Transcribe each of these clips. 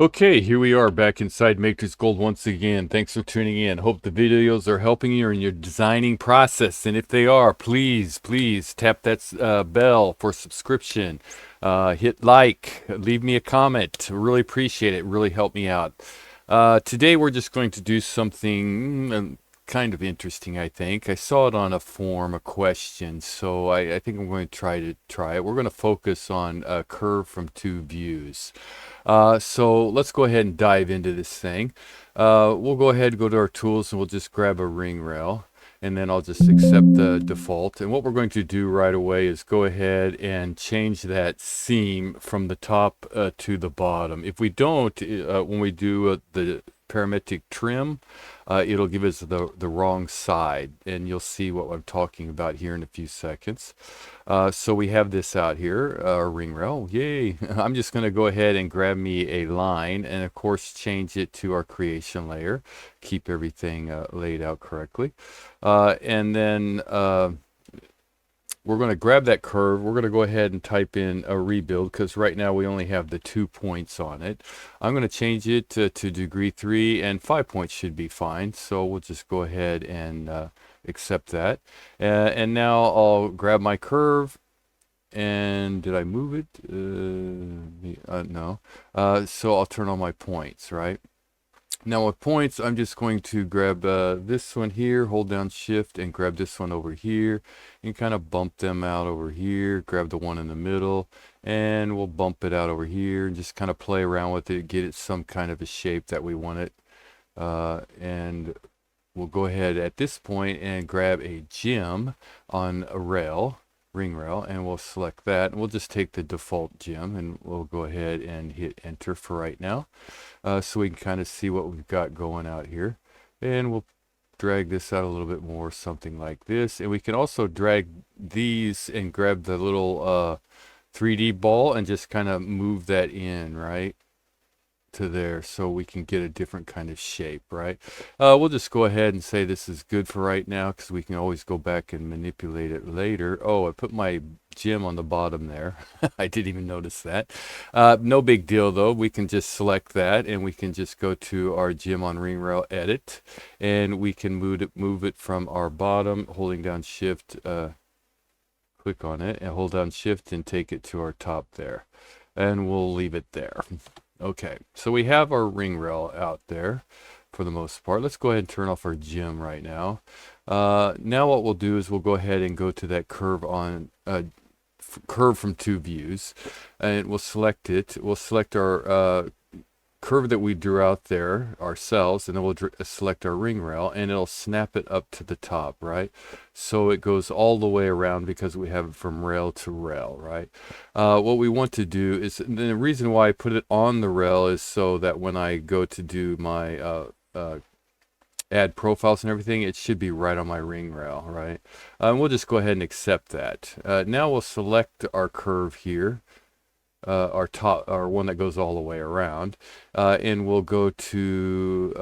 Okay, here we are back inside MatrixGold once again. Thanks for tuning in. Hope the videos are helping you in your designing process. And if they are, please tap that bell for subscription. Hit like, leave me a comment. Really appreciate it. Really help me out. Today we're just going to do something kind of interesting, I think. I saw it on a form, a question, so I think I'm going to try it. We're going to focus on a curve from two views. So let's go ahead and dive into this thing. We'll go ahead and go to our tools and we'll just grab a ring rail, and then I'll just accept the default. And what we're going to do right away is go ahead and change that seam from the top to the bottom. If we don't, when we do the parametric trim, it'll give us the wrong side, and you'll see what I'm talking about here in a few seconds. So we have this out here, our ring rail. Yay! I'm just going to go ahead and grab me a line, and of course change it to our creation layer. Keep everything laid out correctly, and then we're going to grab that curve. We're going to go ahead and type in a rebuild because right now we only have the 2 points on it. I'm going to change it to degree 3, and 5 points should be fine. So we'll just go ahead and accept that. And now I'll grab my curve. And did I move it? No. So I'll turn on my points, right? Now with points, I'm just going to grab this one here, hold down shift, and grab this one over here, and kind of bump them out over here, grab the one in the middle, and we'll bump it out over here, and just kind of play around with it, get it some kind of a shape that we want it. And we'll go ahead at this point and grab a gem on a rail, ring rail, and we'll select that, and we'll just take the default gem, and we'll go ahead and hit enter for right now. So we can kind of see what we've got going out here, and we'll drag this out a little bit more, something like this. And we can also drag these and grab the little 3D ball and just kind of move that in right to there, so we can get a different kind of shape, right? We'll just go ahead and say this is good for right now because we can always go back and manipulate it later. Oh, I put my gem on the bottom there. I didn't even notice that. No big deal though. We can just select that, and we can just go to our gem on ring rail, edit, and we can move it from our bottom, holding down shift, click on it and hold down shift and take it to our top there, and we'll leave it there. Okay, so we have our ring rail out there for the most part. Let's go ahead and turn off our gem right now. Now what we'll do is we'll go ahead and go to that curve on curve from two views, and we'll select it. We'll select our curve that we drew out there ourselves, and then we'll select our ring rail, and it'll snap it up to the top, right? So it goes all the way around because we have it from rail to rail, right? What we want to do is, the reason why I put it on the rail is so that when I go to do my add profiles and everything, it should be right on my ring rail, right? We'll just go ahead and accept that. Now we'll select our curve here, our top, our one that goes all the way around, and we'll go to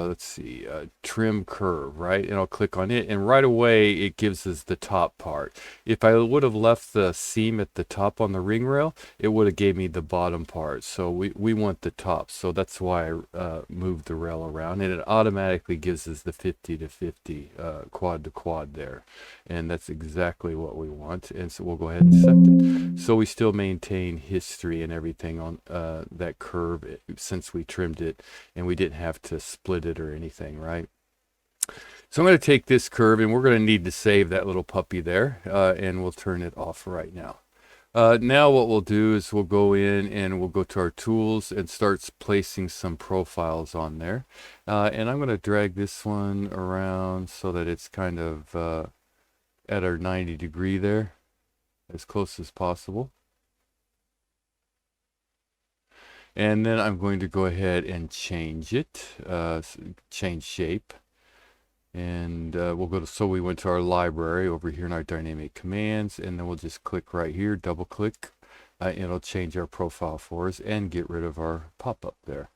let's see, trim curve, right? And I'll click on it, and right away it gives us the top part. If I would have left the seam at the top on the ring rail, it would have gave me the bottom part. So we want the top, so that's why I moved the rail around, and it automatically gives us the 50 to 50 quad to quad there, and that's exactly what we want. And so we'll go ahead and accept it. So we still maintain history and everything on that curve since we trimmed it, and we didn't have to split it or anything, right? So I'm going to take this curve, and we're going to need to save that little puppy there, and we'll turn it off right now. Now what we'll do is we'll go in and we'll go to our tools and start placing some profiles on there. And I'm going to drag this one around so that it's kind of at our 90 degree there, as close as possible. And then I'm going to go ahead and change it, change shape. And we'll go to, so we went to our library over here in our dynamic commands, and then we'll just click right here, double click, It'll change our profile for us and get rid of our pop-up there.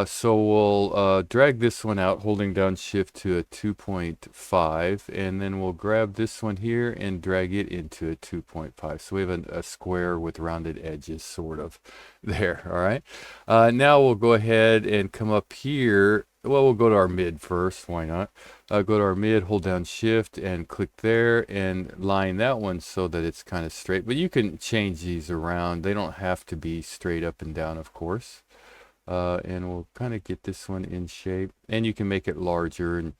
So we'll drag this one out, holding down shift to a 2.5, and then we'll grab this one here and drag it into a 2.5. So we have a square with rounded edges sort of there. All right. Now we'll go ahead and come up here. Well, we'll go to our mid first. Why not? Go to our mid, hold down shift and click there and line that one so that it's kind of straight. But you can change these around. They don't have to be straight up and down, of course. And we'll kind of get this one in shape. And you can make it larger and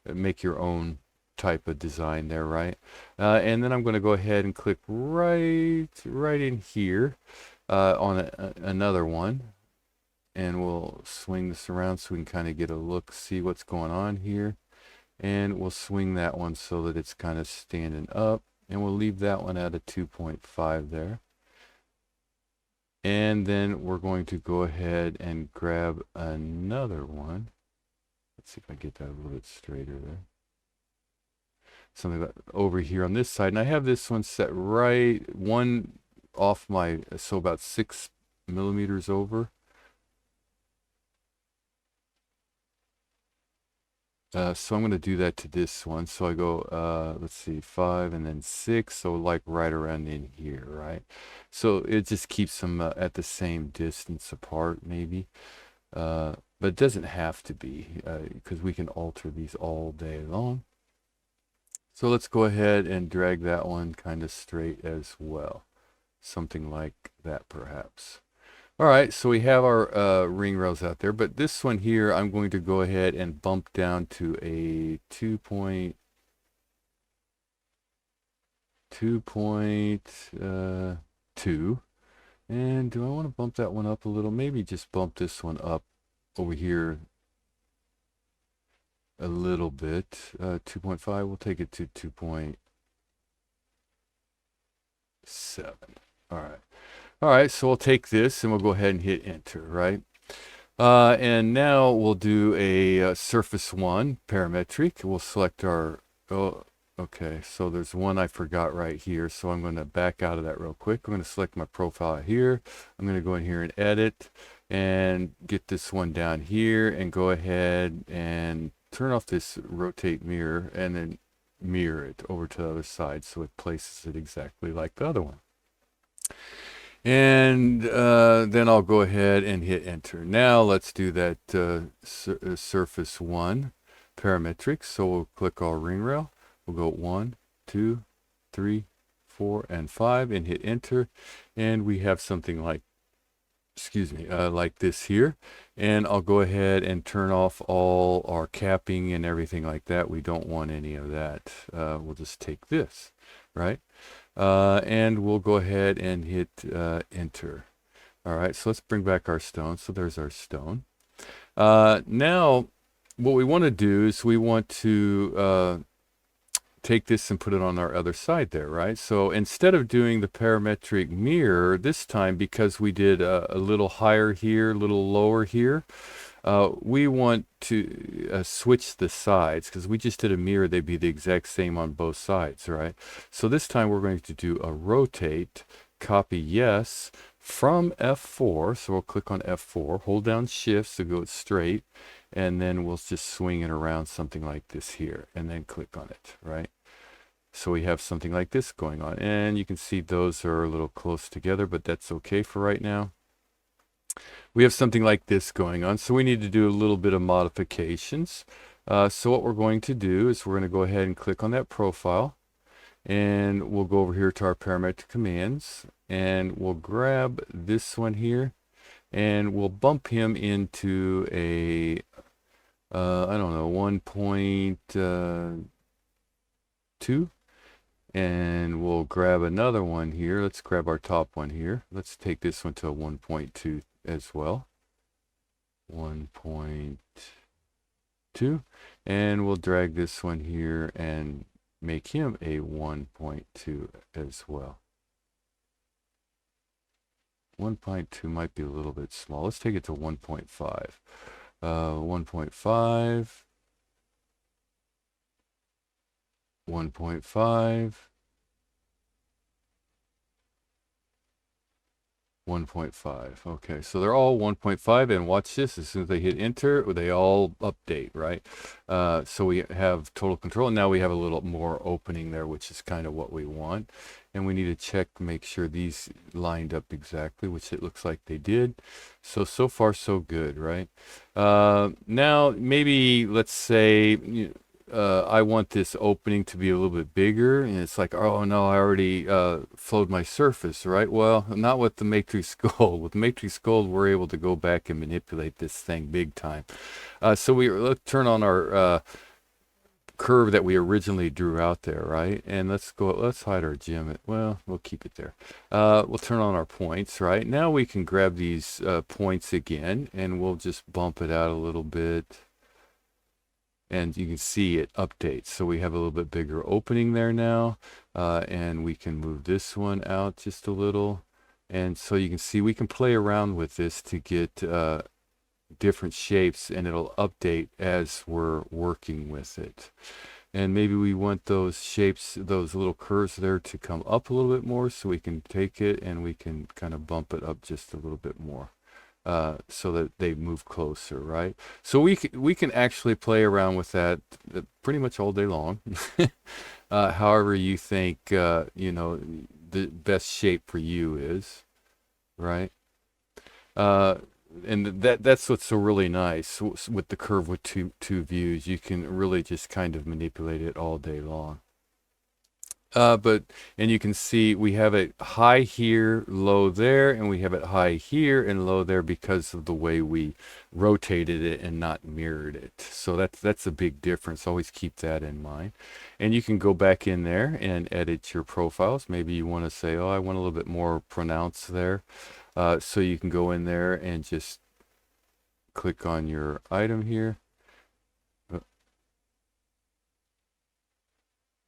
make your own type of design there, right? And then I'm going to go ahead and click right in here on another one. And we'll swing this around so we can kind of get a look, see what's going on here. And we'll swing that one so that it's kind of standing up. And we'll leave that one at a 2.5 there. And then we're going to go ahead and grab another one. Let's see if I get that a little bit straighter there. Something like over here on this side. And I have this one set right one off my, so about 6 millimeters over. So I'm going to do that to this one. So I go, let's see, 5 and then 6. So like right around in here, right? So it just keeps them at the same distance apart, maybe. But it doesn't have to be because we can alter these all day long. So let's go ahead and drag that one kind of straight as well. Something like that, perhaps. All right, so we have our ring rails out there, but this one here, I'm going to go ahead and bump down to a 2.2. And do I want to bump that one up a little? Maybe just bump this one up over here a little bit. 2.5, we'll take it to 2.7. All right. All right, so we'll take this and we'll go ahead and hit enter, right? And now we'll do a surface 1 parametric. We'll select our, okay, so there's one I forgot right here. So I'm going to back out of that real quick. I'm going to select my profile here. I'm going to go in here and edit and get this one down here and go ahead and turn off this rotate mirror and then mirror it over to the other side so it places it exactly like the other one. And then I'll go ahead and hit enter. Now let's do that surface 1 parametric. So we'll click our ring rail. We'll go 1, 2, 3, 4, and 5 and hit enter. And we have something like, like this here. And I'll go ahead and turn off all our capping and everything like that. We don't want any of that. We'll just take this, right? And we'll go ahead and hit enter. All right, so let's bring back our stone. So there's our stone. Now, what we want to do is we want to take this and put it on our other side there, right? So instead of doing the parametric mirror this time, because we did a little higher here, a little lower here, we want to switch the sides because we just did a mirror. They'd be the exact same on both sides, right? So this time we're going to do a rotate, copy yes from F4. So we'll click on F4, hold down shift so go straight, and then we'll just swing it around something like this here and then click on it, right? So we have something like this going on, and you can see those are a little close together, but that's okay for right now. We have something like this going on, so we need to do a little bit of modifications. So what we're going to do is we're going to go ahead and click on that profile, and we'll go over here to our parametric commands, and we'll grab this one here, and we'll bump him into a, I don't know, 1.2. And we'll grab another one here. Let's grab our top one here. Let's take this one to a 1.2 as well. 1.2. And we'll drag this one here and make him a 1.2 as well. 1.2 might be a little bit small. Let's take it to 1.5. 1.5. 1.5. 1.5. Okay, so they're all 1.5, and watch this. As soon as they hit enter, they all update, right? So we have total control. And now we have a little more opening there, which is kind of what we want. And we need to check, make sure these lined up exactly, which it looks like they did. So far, so good, right? Now, maybe let's say, I want this opening to be a little bit bigger, and it's like, oh no, I already flowed my surface, right? Well, not with the MatrixGold. With MatrixGold, we're able to go back and manipulate this thing big time. So let's turn on our curve that we originally drew out there, right? And let's hide our gem. Well, we'll keep it there. We'll turn on our points, right? Now we can grab these points again, and we'll just bump it out a little bit. And you can see it updates. So we have a little bit bigger opening there now. And we can move this one out just a little. And so you can see we can play around with this to get different shapes, and it'll update as we're working with it. And maybe we want those shapes, those little curves there, to come up a little bit more, so we can take it and we can kind of bump it up just a little bit more. So that they move closer, right? So we can actually play around with that pretty much all day long. However you think, the best shape for you is, right? And that's what's so really nice with the curve with two views. You can really just kind of manipulate it all day long. And you can see we have it high here, low there, and we have it high here and low there because of the way we rotated it and not mirrored it. So that's a big difference. Always keep that in mind. And you can go back in there and edit your profiles. Maybe you want to say, oh, I want a little bit more pronounced there. So you can go in there and just click on your item here.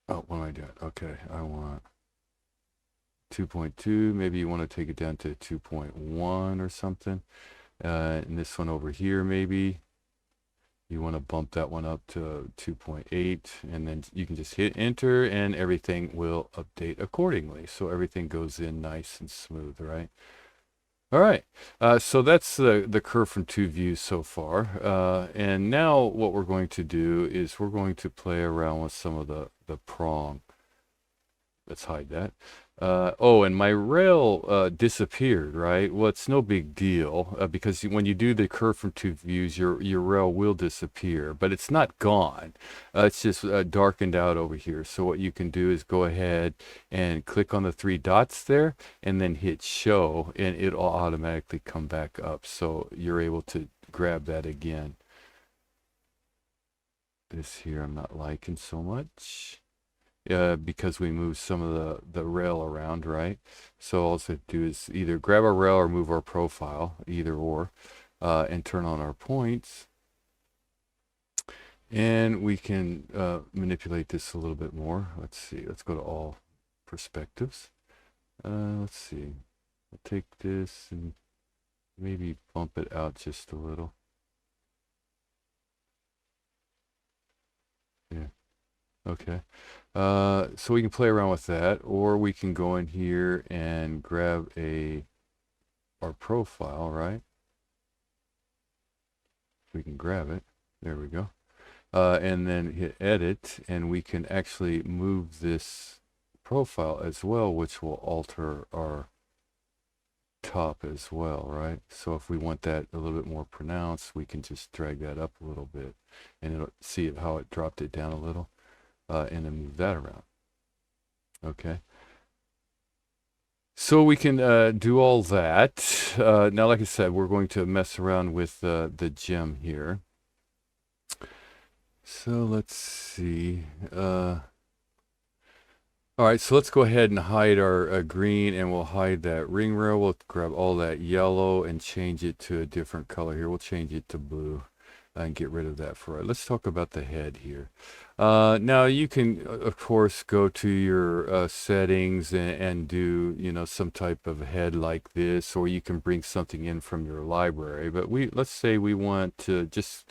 Oh, what am I doing? Okay, I want 2.2. Maybe you want to take it down to 2.1 or something. And this one over here, maybe you want to bump that one up to 2.8, and then you can just hit enter and everything will update accordingly. So everything goes in nice and smooth, right? All right, so that's the curve from two views so far. And now what we're going to do is we're going to play around with some of the prong. Let's hide that. Oh, and my rail disappeared, right? Well, it's no big deal because when you do the curve from two views, your rail will disappear, but it's not gone. It's just darkened out over here. So what you can do is go ahead and click on the three dots there and then hit show, and it'll automatically come back up. So you're able to grab that again. This here I'm not liking so much. Because we move some of the rail around, right? So all we have to do is either grab our rail or move our profile, either or, and turn on our points. And we can manipulate this a little bit more. Let's see. Let's go to all perspectives. Let's see. I'll take this and maybe bump it out just a little. Yeah. Okay. So we can play around with that, or we can go in here and grab our profile, right? We can grab it. There we go. And then hit edit, and we can actually move this profile as well, which will alter our top as well, right? So if we want that a little bit more pronounced, we can just drag that up a little bit, and it'll see how it dropped it down a little. And then move that around. Okay. So we can do all that. Now, like I said, we're going to mess around with the gem here. So let's see. All right, so let's go ahead and hide our green, and we'll hide that ring rail. We'll grab all that yellow and change it to a different color here. We'll change it to blue and get rid of that for right. Let's talk about the head here. Now you can, of course, go to your settings and do, some type of head like this, or you can bring something in from your library. But let's say we want to just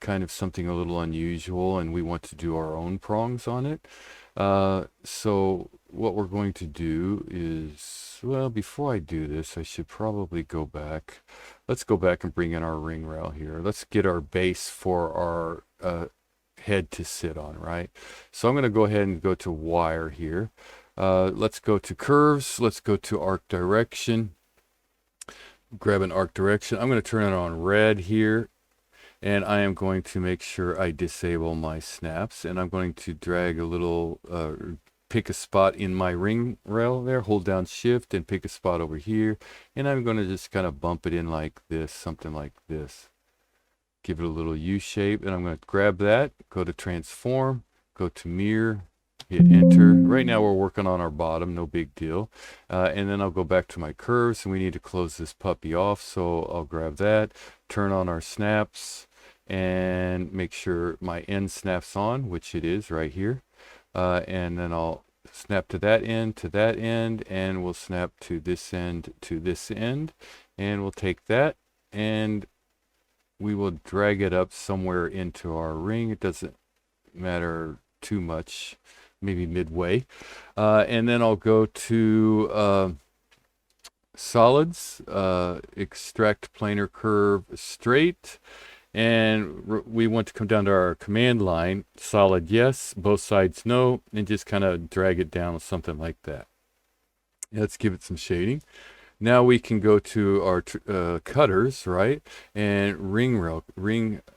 kind of something a little unusual, and we want to do our own prongs on it. So what we're going to do is, well, before I do this, I should probably go back. Let's go back and bring in our ring rail here. Let's get our base for our head to sit on, right? So I'm going to go ahead and go to wire here. Let's go to curves. Let's go to arc direction. Grab an arc direction. I'm going to turn it on red here. And I am going to make sure I disable my snaps. And I'm going to drag a little, pick a spot in my ring rail there. Hold down shift and pick a spot over here. And I'm going to just kind of bump it in like this, something like this. Give it a little U shape. And I'm going to grab that, go to transform, go to mirror, hit enter. Right now we're working on our bottom, no big deal. And then I'll go back to my curves, and we need to close this puppy off. So I'll grab that, turn on our snaps, and make sure my end snaps on, which it is right here. And then I'll snap to that end, and we'll snap to this end, and we'll take that, and we will drag it up somewhere into our ring. It doesn't matter too much, maybe midway. And then I'll go to solids, extract planar curve straight. And we want to come down to our command line, solid yes, both sides no, and just kind of drag it down, something like that. Let's give it some shading. Now we can go to our cutters, right? And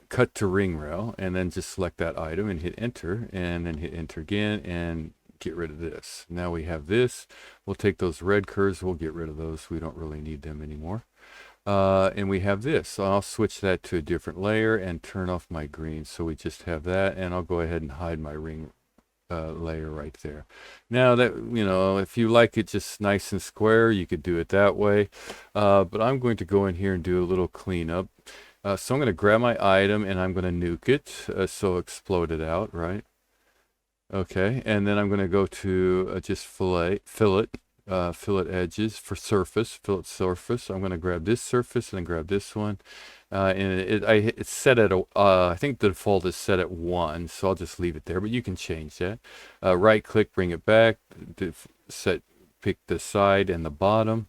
cut to ring rail, and then just select that item and hit enter, and then hit enter again, and get rid of this. Now we have this. We'll take those red curves, we'll get rid of those. We don't really need them anymore. And we have this. So I'll switch that to a different layer and turn off my green. So we just have that, and I'll go ahead and hide my ring layer right there. Now that, if you like it just nice and square, you could do it that way. But I'm going to go in here and do a little cleanup. So I'm going to grab my item and I'm going to nuke it. So explode it out, right? Okay, and then I'm going to go to just fillet edges for surface, fillet surface. I'm going to grab this surface and then grab this one. And it's set at, I think the default is set at 1, so I'll just leave it there, but you can change that. Right click, bring it back, pick the side and the bottom.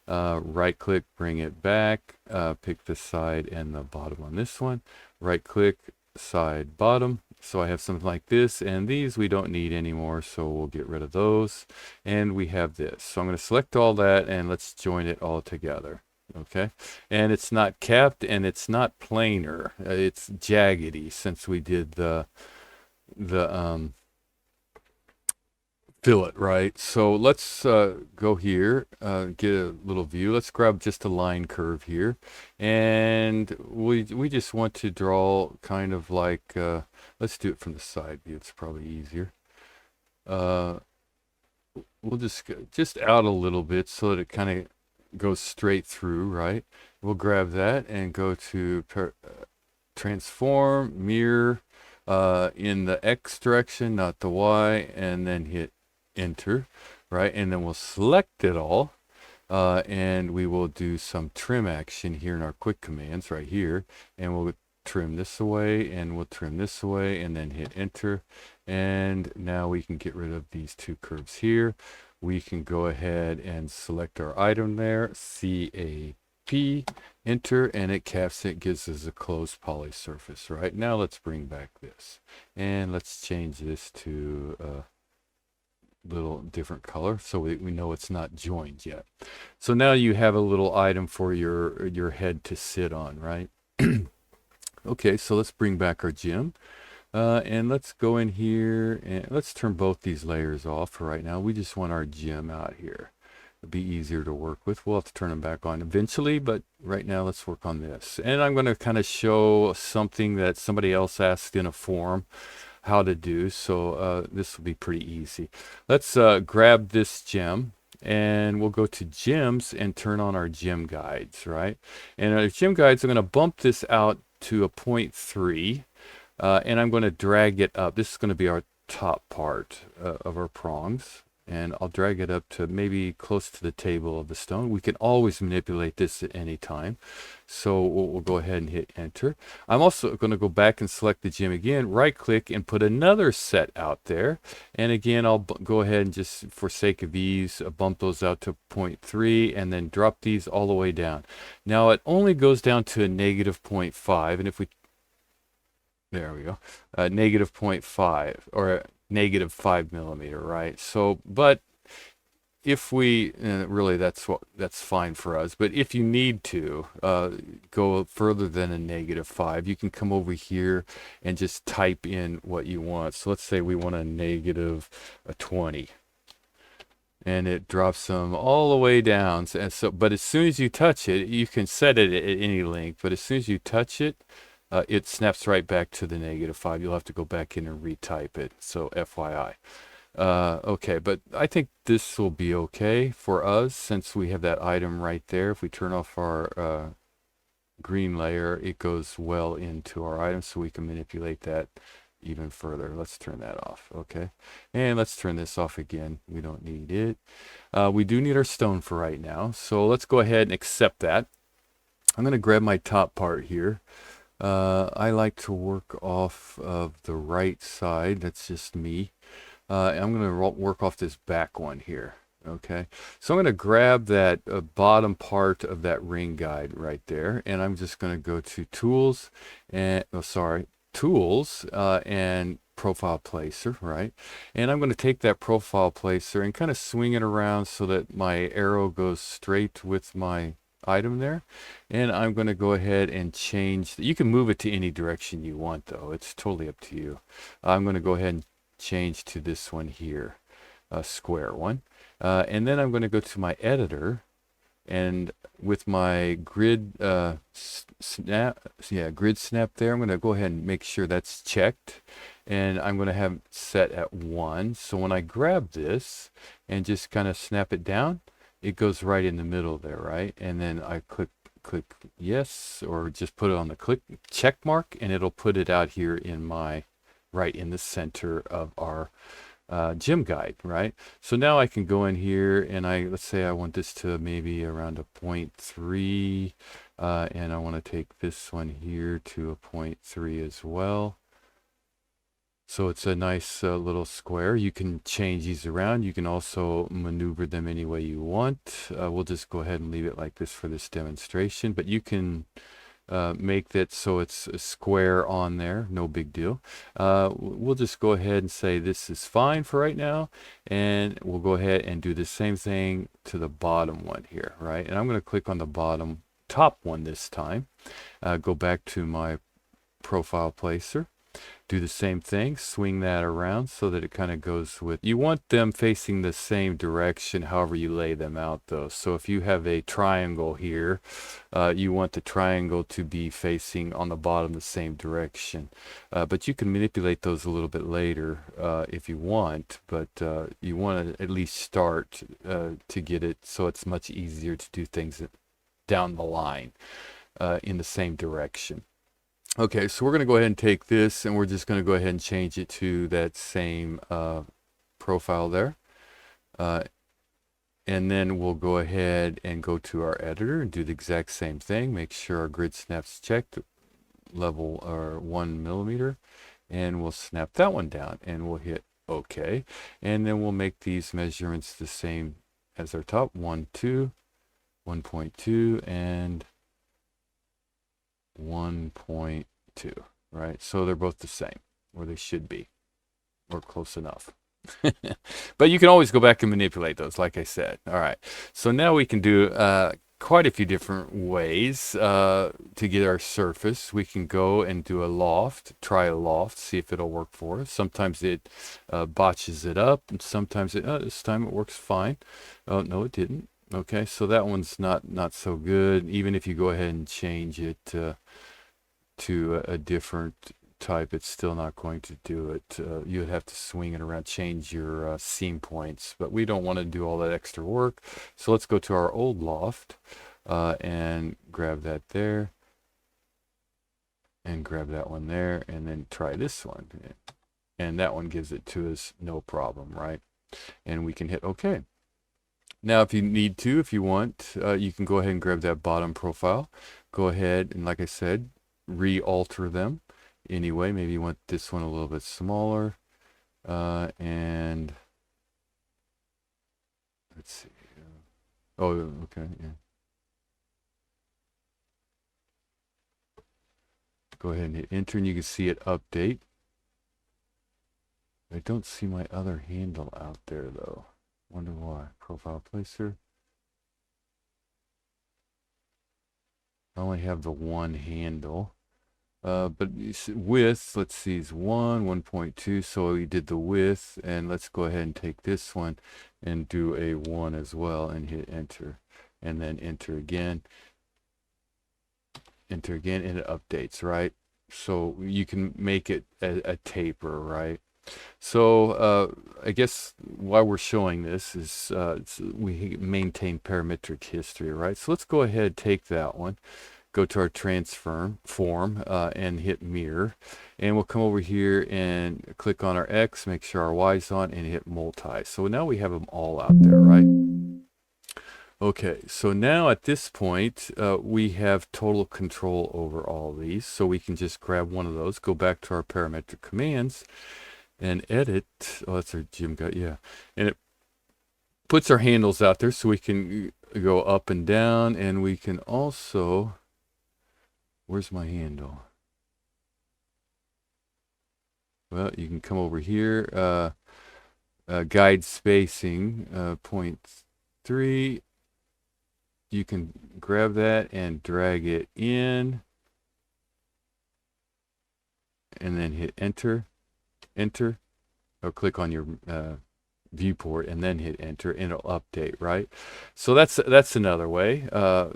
Right click, bring it back, pick the side and the bottom on this one. Right click, side, bottom. So I have something like this, and these we don't need anymore, so we'll get rid of those. And we have this. So I'm going to select all that, and let's join it all together. Okay, and it's not capped and it's not planar. It's jaggedy, since we did the fillet, right? So let's go here, get a little view. Let's grab just a line curve here, and we just want to draw kind of like, let's do it from the side view. It's probably easier. We'll just out a little bit so that it kind of goes straight through, right? We'll grab that and go to transform, mirror, in the X direction, not the Y, and then hit enter, right? And then we'll select it all, and we will do some trim action here in our quick commands right here, and we'll trim this away, and we'll trim this away, and then hit enter. And now we can get rid of these two curves here. We can go ahead and select our item there, CAP, enter, and it caps it, gives us a closed poly surface. Right now, let's bring back this, and let's change this to a little different color so we know it's not joined yet. So now you have a little item for your head to sit on, right? Okay, so let's bring back our gem. And let's go in here and let's turn both these layers off for right now. We just want our gem out here. It'll be easier to work with. We'll have to turn them back on eventually, but right now let's work on this. And I'm going to kind of show something that somebody else asked in a forum how to do. So this will be pretty easy. Let's grab this gem, and we'll go to gems and turn on our gem guides, right? And our gem guides, I'm going to bump this out to a 0.3. And I'm going to drag it up. This is going to be our top part of our prongs. and I'll drag it up to maybe close to the table of the stone. We can always manipulate this at any time. So we'll go ahead and hit enter. I'm also going to go back and select the gem again, right click and put another set out there. And again, I'll go ahead and just, for sake of ease, bump those out to 0.3 and then drop these all the way down. Now it only goes down to a negative 0.5. And if we, there we go, negative 0.5 or negative 5 millimeter, right? So, but if we, really that's fine for us, but if you need to go further than a negative 5, you can come over here and just type in what you want. So let's say we want a negative 20, and it drops them all the way down. And so, but as soon as you touch it, you can set it at any length, but as soon as you touch it, it snaps right back to the negative 5. You'll have to go back in and retype it, so FYI. Okay, but I think this will be okay for us since we have that item right there. If we turn off our green layer, it goes well into our item, so we can manipulate that even further. Let's turn that off. Okay, and let's turn this off again. We don't need it. We do need our stone for right now, so let's go ahead and accept that. I'm going to grab my top part here. I like to work off of the right side. That's just me. I'm going to work off this back one here. Okay, so I'm going to grab that bottom part of that ring guide right there, and I'm just going to go to tools and tools and profile placer, right? And I'm going to take that profile placer and kind of swing it around so that my arrow goes straight with my item there, and I'm going to go ahead and change. You can move it to any direction you want, though. It's totally up to you. I'm going to go ahead and change to this one here, a square one, and then I'm going to go to my editor, and with my grid snap there, I'm going to go ahead and make sure that's checked, and I'm going to have it set at 1. So when I grab this and just kind of snap it down, it goes right in the middle there, right? And then I click yes, or just put it on the check mark, and it'll put it out here in my right in the center of our gem guide, right? So now I can go in here and let's say I want this to maybe around a 0.3, and I want to take this one here to a 0.3 as well. So it's a nice little square. You can change these around. You can also maneuver them any way you want. We'll just go ahead and leave it like this for this demonstration, but you can make that so it's a square on there, no big deal. We'll just go ahead and say this is fine for right now, and we'll go ahead and do the same thing to the bottom one here, right? And I'm going to click on the top one this time, go back to my profile placer, do the same thing, swing that around so that it kind of goes with, you want them facing the same direction however you lay them out though. So if you have a triangle here, you want the triangle to be facing on the bottom the same direction, but you can manipulate those a little bit later if you want, but you want to at least start to get it so it's much easier to do things down the line in the same direction. Okay, so we're going to go ahead and take this, and we're just going to go ahead and change it to that same profile there. And then we'll go ahead and go to our editor and do the exact same thing. Make sure our grid snap's checked, level or 1 millimeter, and we'll snap that one down, and we'll hit OK. And then we'll make these measurements the same as our top, 1, 2, 1.2, and 1.2, right? So they're both the same, or they should be, or close enough. But you can always go back and manipulate those, like I said. All right, so now we can do quite a few different ways to get our surface. We can go and do a loft, try a loft, see if it'll work for us. Sometimes it botches it up, and sometimes this time it works fine. Oh no, it didn't. Okay, so that one's not so good. Even if you go ahead and change it to a different type, it's still not going to do it. You'd have to swing it around, change your seam points, but we don't want to do all that extra work. So let's go to our old loft and grab that there, and grab that one there, and then try this one. And that one gives it to us no problem, right? and we can hit OK. Now, if you need to, if you want, you can go ahead and grab that bottom profile. Go ahead and, like I said, re-alter them anyway. Maybe you want this one a little bit smaller. And let's see. Oh, okay. Yeah. Go ahead and hit enter, and you can see it update. I don't see my other handle out there, though. Wonder why. Profile placer. I only have the one handle. But width, let's see, is 1.2. So we did the width, and let's go ahead and take this one and do a 1 as well and hit enter. And then enter again. Enter again, and it updates, right? So you can make it a taper, right? So I guess why we're showing this is we maintain parametric history, right? So let's go ahead and take that one, go to our transform form, and hit mirror, and we'll come over here and click on our X, make sure our Y is on, and hit multi. So now we have them all out there, right? Okay, so now at this point, we have total control over all these. So we can just grab one of those, go back to our parametric commands, and edit. Oh, that's our gym guy, yeah. And it puts our handles out there so we can go up and down, and we can also, where's my handle? Well, you can come over here, guide spacing, 0.3. You can grab that and drag it in, and then hit enter, enter, or click on your viewport and then hit enter, and it'll update, right? So that's another way.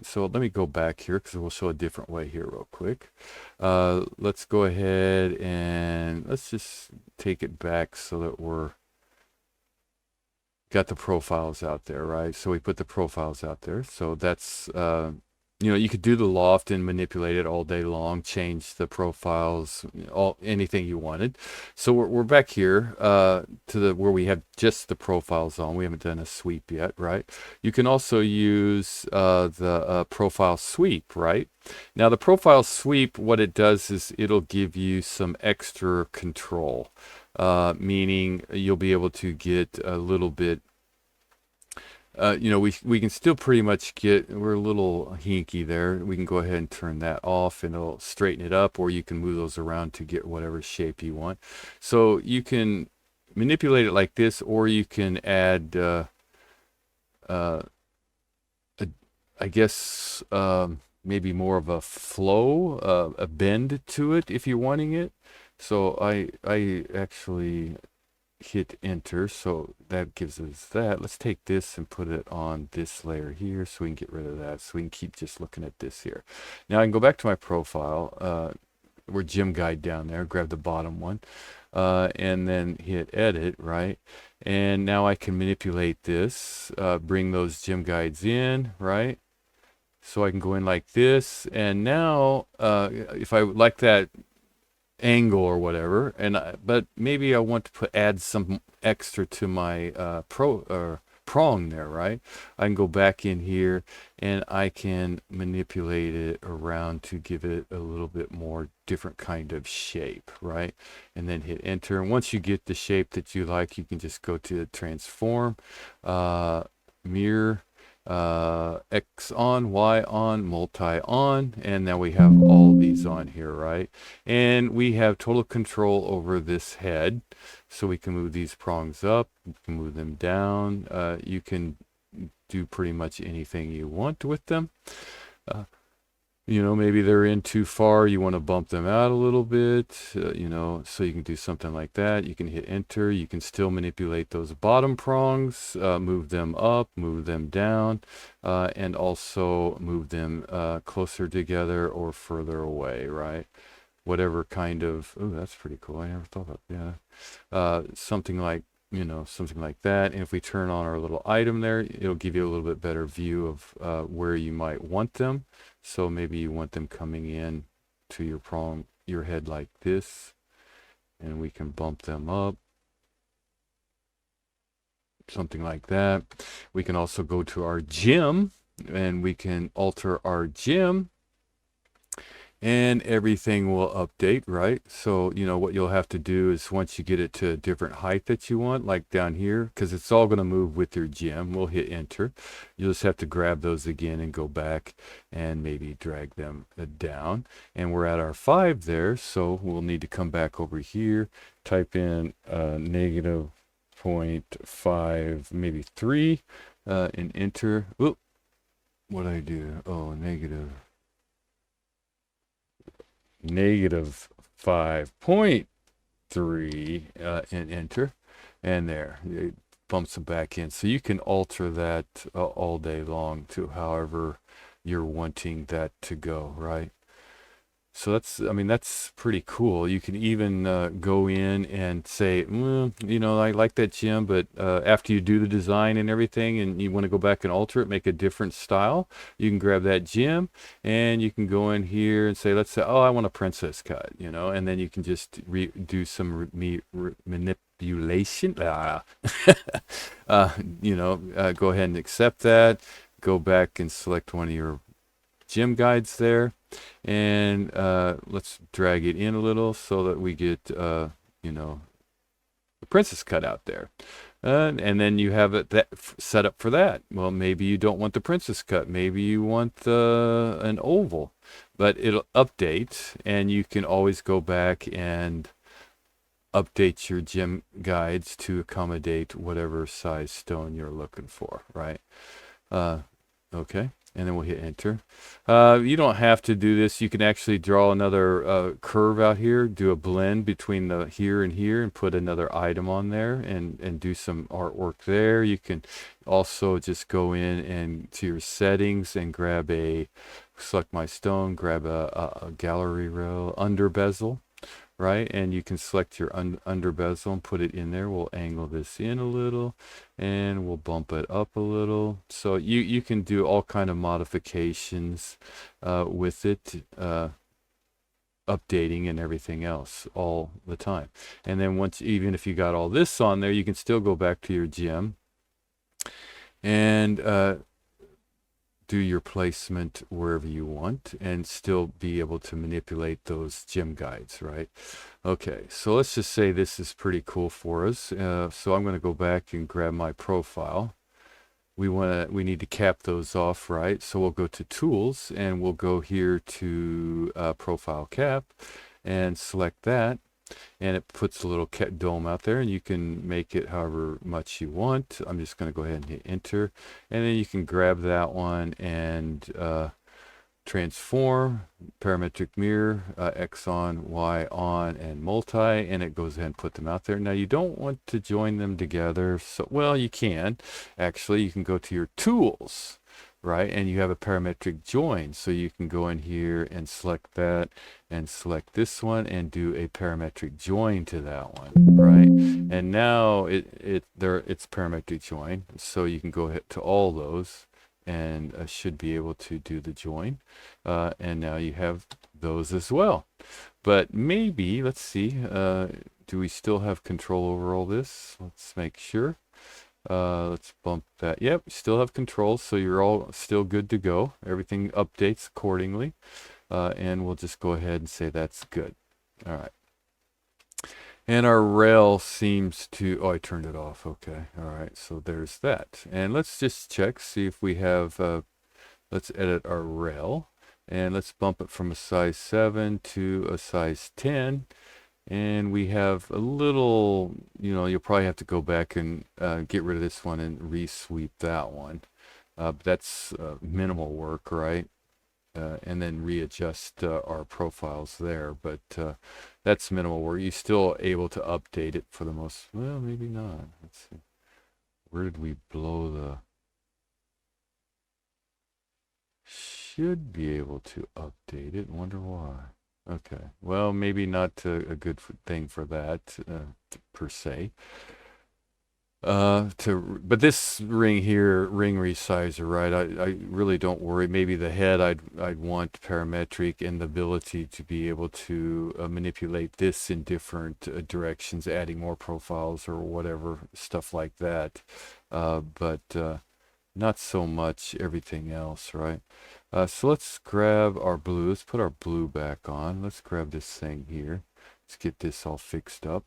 So let me go back here because we'll show a different way here real quick. Let's go ahead and let's just take it back so that we're got the profiles out there, right? So we put the profiles out there. So that's, you know, you could do the loft and manipulate it all day long, change the profiles, anything you wanted. So we're back here to the where we have just the profiles on. We haven't done a sweep yet, right? You can also use the profile sweep, right? Now the profile sweep, what it does is it'll give you some extra control. Meaning you'll be able to get a little bit, you know, we can still pretty much get, we're a little hinky there. We can go ahead and turn that off and it'll straighten it up, or you can move those around to get whatever shape you want. So you can manipulate it like this, or you can add, I guess, maybe more of a flow, a bend to it if you're wanting it. So I actually hit enter, so that gives us that. Let's take this and put it on this layer here so we can get rid of that, so we can keep just looking at this here. Now I can go back to my profile, we're gym guide down there, grab the bottom one, and then hit edit, right? And now I can manipulate this, bring those gym guides in, right? So I can go in like this, and now if I like that angle or whatever, and but maybe I want to add some extra to my prong there, right? I can go back in here and I can manipulate it around to give it a little bit more different kind of shape, right? And then hit enter, and once you get the shape that you like, you can just go to transform, mirror, X on, Y on, multi on, and now we have all these on here, right? And we have total control over this head, so we can move these prongs up, you can move them down, you can do pretty much anything you want with them. You know, maybe they're in too far, you want to bump them out a little bit, you know, so you can do something like that. You can hit enter. You can still manipulate those bottom prongs, move them up, move them down, and also move them closer together or further away, right? Whatever kind of, oh, that's pretty cool. I never thought about, yeah. Something like, you know, something like that. And if we turn on our little item there, it'll give you a little bit better view of where you might want them. So maybe you want them coming in to your prong, your head like this, and we can bump them up. something like that. We can also go to our gym and we can alter our gym and everything will update, right? So, you know, what you'll have to do is once you get it to a different height that you want, like down here, because it's all going to move with your gym, we'll hit enter. You'll just have to grab those again and go back and maybe drag them down. And we're at our 5 there, so we'll need to come back over here, type in negative 0.5, maybe 3, and enter. Oop, what did I do? Oh, negative 5.3 and enter, and there it bumps them back in. So you can alter that all day long to however you're wanting that to go, right? So that's, I mean, that's pretty cool. You can even go in and say, you know, I like that gym, but after you do the design and everything and you want to go back and alter it, make a different style, you can grab that gym and you can go in here and say, let's say, oh, I want a princess cut, you know, and then you can just do some manipulation. You know, go ahead and accept that. Go back and select one of your gym guides there, and let's drag it in a little so that we get you know, the princess cut out there, and then you have it that set up for that. Well, maybe you don't want the princess cut, maybe you want an oval, but it'll update and you can always go back and update your gym guides to accommodate whatever size stone you're looking for, right? Okay, and then we'll hit enter. You don't have to do this. You can actually draw another curve out here, do a blend between the here and here, and put another item on there and do some artwork there. You can also just go in and to your settings and grab select my stone, grab a gallery rail under bezel, right? And you can select your under bezel and put it in there. We'll angle this in a little and we'll bump it up a little. So you can do all kind of modifications with it, updating and everything else all the time. And then once, even if you got all this on there, you can still go back to your gym and do your placement wherever you want and still be able to manipulate those gym guides, right? Okay, so let's just say this is pretty cool for us. So I'm going to go back and grab my profile. We need to cap those off, right? So we'll go to tools and we'll go here to profile cap and select that. And it puts a little dome out there and you can make it however much you want. I'm just going to go ahead and hit enter, and then you can grab that one and transform, parametric mirror, X on, Y on, and multi, and it goes ahead and put them out there. Now you don't want to join them together, so, well, you can actually. You can go to your tools, right, and you have a parametric join, so you can go in here and select that and select this one and do a parametric join to that one, right? And now it's parametric join, so you can go ahead to all those and should be able to do the join, and now you have those as well. But maybe, let's see, do we still have control over all this? Let's make sure. Let's bump that. Yep, still have control, so you're all still good to go. Everything updates accordingly, and we'll just go ahead and say that's good. All right. And our rail seems to, oh, I turned it off. Okay. All right. So there's that. And let's just check, see if we have, let's edit our rail and let's bump it from a size 7 to a size 10. And we have a little, you know, you'll probably have to go back and get rid of this one and re-sweep that one. But that's minimal work, right? And then readjust our profiles there, but that's minimal work. You're still able to update it for the most, well, maybe not. Let's see. Where did we blow the, should be able to update it, wonder why. Okay, well, maybe not a good thing for that per se. But this ring here, ring resizer, right? I really don't worry. Maybe the head, I'd want parametric and the ability to be able to manipulate this in different directions, adding more profiles or whatever, stuff like that. But not so much everything else, right? So let's grab our blue. Let's put our blue back on. Let's grab this thing here. Let's get this all fixed up.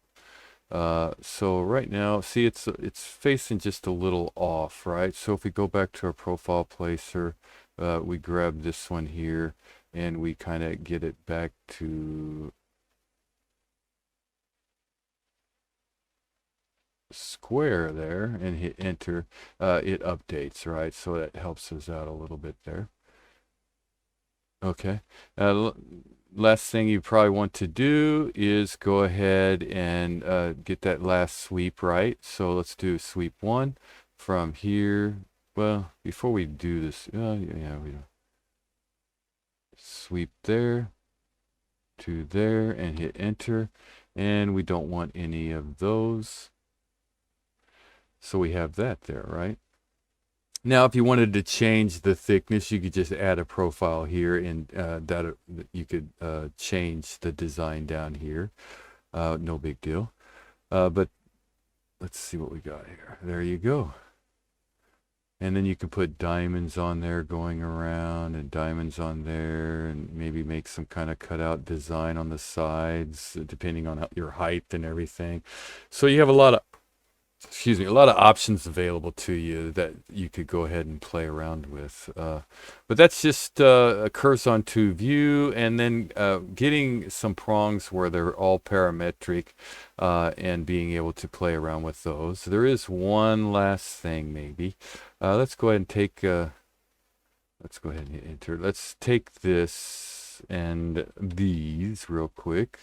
So right now, see, it's facing just a little off, right? So if we go back to our profile placer, we grab this one here, and we kind of get it back to square there, and hit enter. It updates, right? So that helps us out a little bit there. Okay. Last thing you probably want to do is go ahead and get that last sweep right. So let's do sweep 1 from here. Well, before we do this, yeah, we sweep there to there and hit enter. And we don't want any of those. So we have that there, right? Now, if you wanted to change the thickness, you could just add a profile here, and that you could change the design down here. No big deal. But let's see what we got here. There you go. And then you can put diamonds on there going around, and diamonds on there, and maybe make some kind of cutout design on the sides, depending on your height and everything. So you have a lot of options available to you that you could go ahead and play around with. But that's just a cursor onto view, and then getting some prongs where they're all parametric, and being able to play around with those. There is one last thing maybe. Let's go ahead and take, let's go ahead and hit enter. Let's take this and these real quick.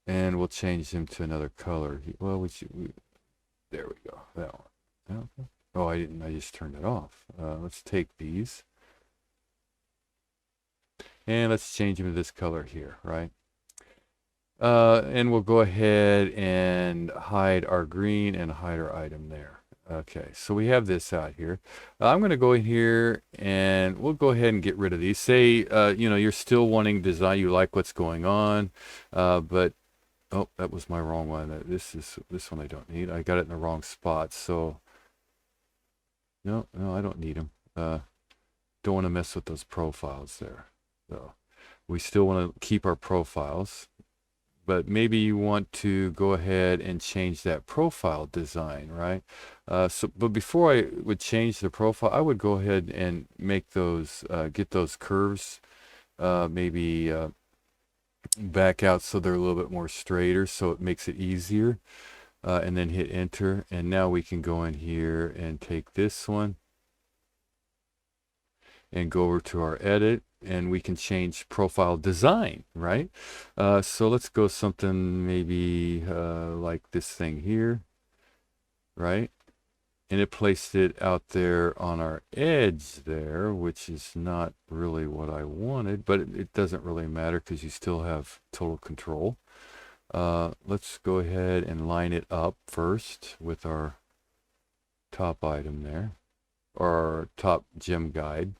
And we'll change them to another color. Well, there we go. That one. Oh, I didn't. I just turned it off. Let's take these. And let's change them to this color here, right? And we'll go ahead and hide our green and hide our item there. Okay, so we have this out here. I'm going to go in here and we'll go ahead and get rid of these. Say, you're still wanting design. You like what's going on, but oh, that was my wrong one. This one I don't need. I got it in the wrong spot. So no, I don't need them. Don't want to mess with those profiles there. So we still want to keep our profiles, but maybe you want to go ahead and change that profile design, right? But before I would change the profile, I would go ahead and make those, get those curves, maybe back out so they're a little bit more straighter, so it makes it easier, and then hit enter. And now we can go in here and take this one and go over to our edit, and we can change profile design, right? So let's go something maybe like this thing here, right? And it placed it out there on our edge there, which is not really what I wanted, but it doesn't really matter because you still have total control. Let's go ahead and line it up first with our top item there, or our top gem guide.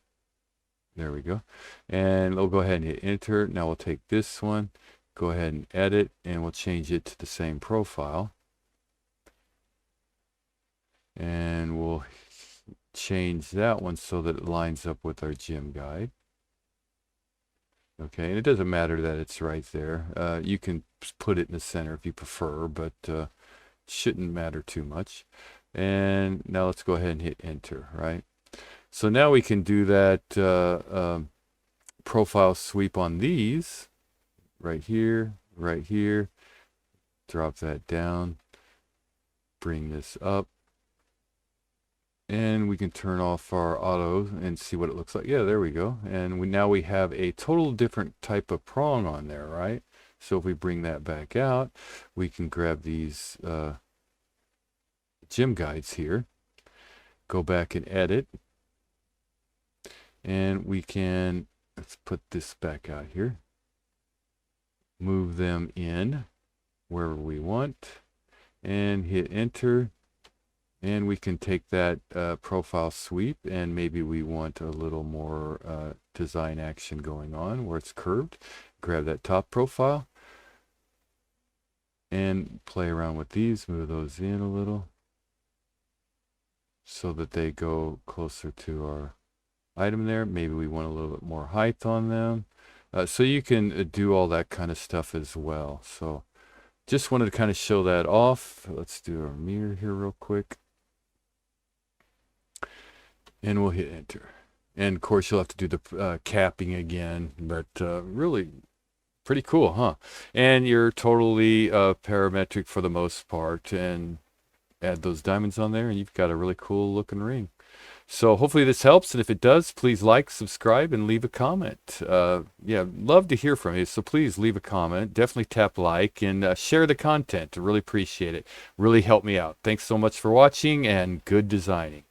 There we go. And we'll go ahead and hit enter. Now we'll take this one, go ahead and edit, and we'll change it to the same profile. And we'll change that one so that it lines up with our gem guide. Okay, and it doesn't matter that it's right there. You can put it in the center if you prefer, but shouldn't matter too much. And now let's go ahead and hit enter, right? So now we can do that profile sweep on these, right here, drop that down, bring this up, and we can turn off our auto and see what it looks like. Yeah, there we go. And now we have a total different type of prong on there, right? So if we bring that back out, we can grab these gem guides here, go back and edit, and we can, let's put this back out here, move them in wherever we want and hit enter. And we can take that profile sweep, and maybe we want a little more design action going on where it's curved. Grab that top profile and play around with these, move those in a little so that they go closer to our item there. Maybe we want a little bit more height on them. So you can do all that kind of stuff as well. So just wanted to kind of show that off. Let's do our mirror here real quick. And we'll hit enter. And of course you'll have to do the capping again, but really pretty cool, huh? And you're totally parametric for the most part, and add those diamonds on there and you've got a really cool looking ring. So hopefully this helps, and if it does, please like, subscribe, and leave a comment. Yeah, love to hear from you, so please leave a comment. Definitely tap like and share the content. I really appreciate it. Really help me out. Thanks so much for watching, and good designing.